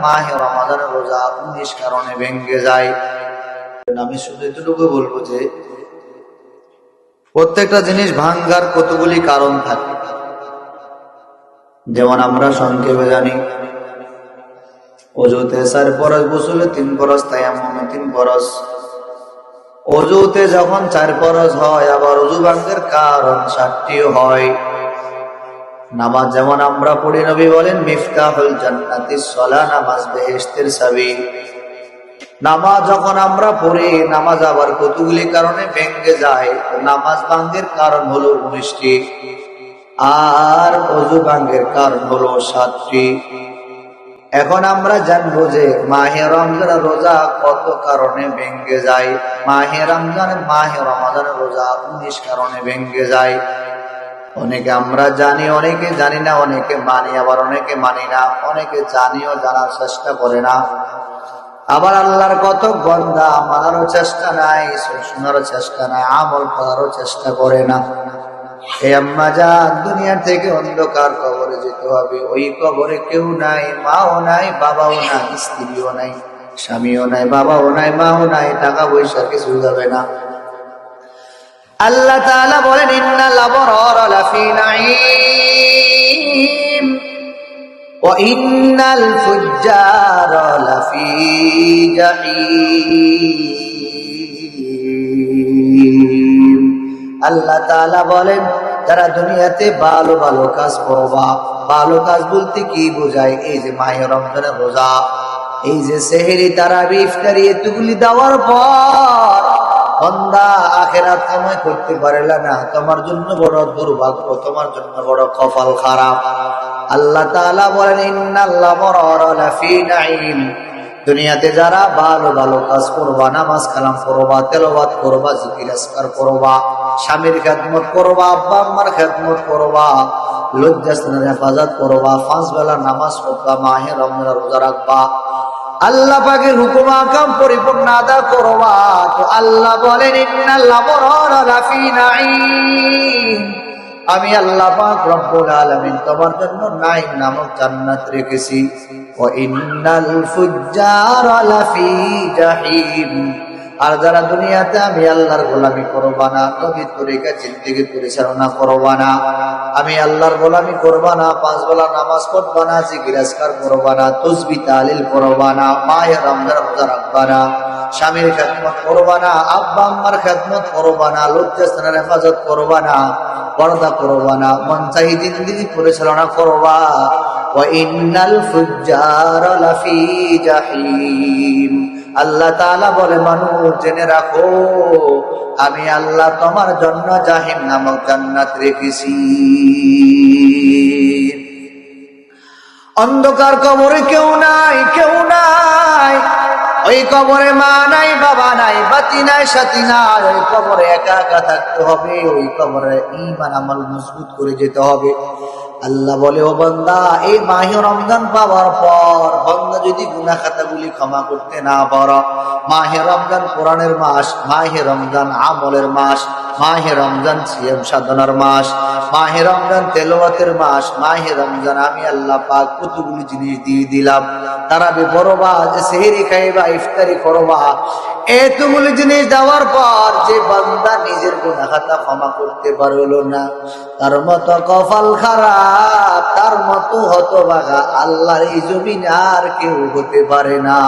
মাহে রমাদানের রোজা 19 কারণে ভেঙে যায়। আমি শুধু এতটুকু বলবো যে প্রত্যেকটা জিনিস ভাঙ্গার কতগুলি কারণ থাকে। যেমন আমরা সংক্ষেপে জানি, অজুতে 4 ফরজ, গোসলে 3 ফরজ, তায়াম্মুমে 3 ফরজ। অজুতে যখন 4 ফরজ হয়, আবার অজু ভাঙ্গের কারণ 7টি হয়। নামাজ যেমন আমরা পড়ি, নবী বলেন মিফতাহুল জান্নাতিস সালাহ, নামাজ বেহেশতের চাবি। নামাজ যখন আমরা পড়ি, নামাজ আবার কতগুলি কারণে ভেঙে যায়। নামাজ ভাঙ্গের কারণ হলো 19টি, আর অজু ভাঙ্গের কারণ হলো 7টি। এখন আমরা জানবো যে মাহে রমজানের রোজা কত কারণে ভেঙে যায়। মাহে রমাদানের রোজা 19 কারণে ভেঙে যায়। অনেকে আমরা জানি, অনেকে জানি না, অনেকে মানি, আবার অনেকে মানি না, অনেকে জানিও জানার চেষ্টা করে না। আবার আল্লাহর কত বান্দা মানারও চেষ্টা নাই, শোনারও চেষ্টা নাই, আমল করারও চেষ্টা করে না। এই আম্মা জান, দুনিয়া থেকে অন্ধকার কবরে যেতে হবে। ওই কবরে কেউ নাই, মাও নাই, বাবাও নাই, স্ত্রীও নাই, স্বামীও নাই, বাবাও নাই, মাও নাই, টাকা পয়সা কিছু যাবে না। আল্লাহ তাআলা বলেন ইন্নাল আবরারা লাফি নাঈম ওয়া ইন্নাল ফুজ্জারা লাফি জাহিম। আল্লাহ তাআলা বলেন, যারা দুনিয়াতে ভালো ভালো কাজ করবা, ভালো কাজ বলতে কি বোঝায়? এই যে মাহে রমজানের রোজা, এই যে সেহরি, তারাবি, ইফতারি, এতগুলি দেওয়ার পর বান্দা আখিরাত কামাই করতে পারলা না, তোমার জন্য বড় দুর্ভাগ্য, তোমার জন্য বড় কপাল খারাপ। আল্লাহ তাআলা বলেন ইন্নাল আবরারা লাফি নাঈম। দুনিয়াতে যারা ভালো ভালো কাজ করবা, নামাজ কালাম করবা, তেলাওয়াত করবা, জিকির আজকার করবা, স্বামীর খেদমত করবা, আব্বা আম্মার খেদমত করবা, লজ্জাস্থানের হেফাজত করবা, 5 বেলা নামাজ পড়বা, মাহে রমজানের রোজা রাখবা, আল্লাহ পাকের হুকুম আহকাম পরিপূর্ণ আদায় করবা, তো আল্লাহ বলেন ইন্নাল আবরারা লাফি নাঈম। আমি আল্লাহ পাক রব্বুল আলামিন তোমার জন্য নাঈম নামক জান্নাত রেখেছি। ওয়া ইন্নাল ফুজ্জারা লাফি জাহিম। আর যারা দুনিয়াতে আমি আল্লাহর গোলামি করবা না, নবীর তরিকা জিন্দেগি পরিচালনা করবা না, আমি আল্লাহর গোলামি করবা না, 5 বেলা নামাজ পড়বা না, জিকির আজকার করবা না, তাসবিহ তাহলিল করবা না, মাহে রমজান রোজা রাখবা না, স্বামীর খেদমত করবা না, আব্বা আম্মার খেদমত করবা না, লজ্জাস্থানের হেফাজত করবা না, পর্দা করবা না, মন চাহি জিন্দেগি পরিচালনা করবা, ওয়া ইন্নাল ফুজ্জারা লাফি জাহিম। আল্লাহ তাআলা বলে, মানুষ জেনে রাখো, আমি আল্লাহ তোমার জন্য জাহিম নামক জান্নাত রেখেছি। অন্ধকার কবরে কেউ নাই, কেউ নাই। ওই কবরে মা নাই, বাবা নাই, বাতি নাই, সাথী নাই। ওই কবরে একা একা থাকতে হবে। ওই কবরে ঈমান আমল মজবুত করে যেতে হবে। আল্লাহ বলে, ও বান্দা, এই মাহে রমজান পাওয়ার পর বান্দা যদি গুনাহ খাতাগুলি ক্ষমা করতে না পারো, মাহে রমজান কোরআনের মাস, মাহে রমজান আমলের মাস, মাহে রমজান সিয়াম সাধনার মাস, মাহে রমজান তেলাওয়াতের মাস, মাহে রমজান আমি আল্লাহ পাক কতগুলি জিনিস দিয়ে দিলাম। তারাবি পড়বা, সেহরি খাইবা, ইফতারি করবা, এতগুলি জিনিস দেওয়ার পর যে বান্দা নিজের গুনাহ খাতা ক্ষমা করতে পারলো না, তার মতো কপাল খারাপ, তার মতো হতভাগা আল্লাহর এই জমিনে আর কেউ হতে পারে না।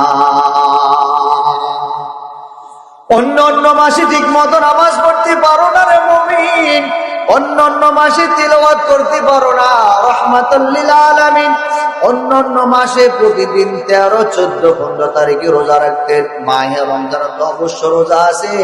অন্য মাসে ঠিক মতো নামাজ পড়তে পারো না রে মুমিন, অন্য মাসে তিলাওয়াত করতে পারো না রাহমাতুল লিল আলামিন। অন্য মাসে প্রতিদিন 13, 14, 15 তারিখে রোজা রাখতেন, মাহে রমজান তো অবশ্য রোজা আছে।